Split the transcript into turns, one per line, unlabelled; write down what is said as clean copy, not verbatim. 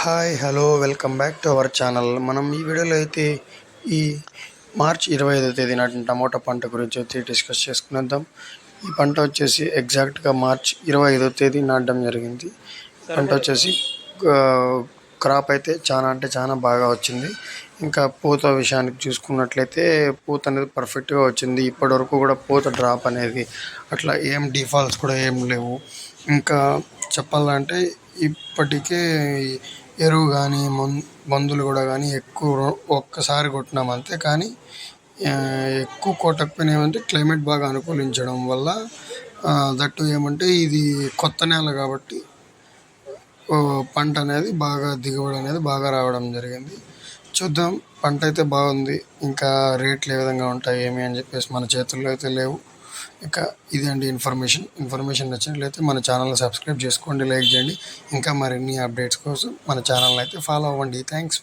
Hi hello welcome back to our channel. మనం ఈ వీడియోలో అయితే ఈ మార్చ్ 25వ తేదీ నాటిన టమోటా పంట గురించి అయితే డిస్కస్ చేసుకునేద్దాం. ఈ పంట వచ్చేసి ఎగ్జాక్ట్గా మార్చ్ 25వ తేదీ నాటడం జరిగింది. పంట వచ్చేసి క్రాప్ అయితే చాలా అంటే చాలా బాగా వచ్చింది. ఇంకా పూత విషయానికి చూసుకున్నట్లయితే పూత అనేది పర్ఫెక్ట్గా వచ్చింది. ఇప్పటివరకు కూడా పూత డ్రాప్ అనేది అట్లా ఏం డిఫాల్ట్స్ కూడా ఏం లేవు. ఇంకా చెప్పాలంటే ఇప్పటికే ఎరువు కానీ మందులు కూడా కానీ ఎక్కువ ఒక్కసారి కొట్టినాం అంతే. కానీ ఎక్కువ కొట్టకపోయినా ఏమంటే క్లైమేట్ బాగా అనుకూలించడం వల్ల దట్టు ఏమంటే ఇది కొత్త నేల కాబట్టి పంట అనేది బాగా దిగుబడి అనేది బాగా రావడం జరిగింది. చూద్దాం, పంట అయితే బాగుంది. ఇంకా రేట్లు ఏ విధంగా ఉంటాయి ఏమి అని చెప్పేసి మన చేతుల్లో అయితే లేవు. ఇంకా ఇది అండి ఇన్ఫర్మేషన్ నచ్చినట్లయితే మన ఛానల్ని సబ్స్క్రైబ్ చేసుకోండి, లైక్ చేయండి. ఇంకా మరిన్ని అప్డేట్స్ కోసం మన ఛానల్ని అయితే ఫాలో అవ్వండి. థ్యాంక్స్.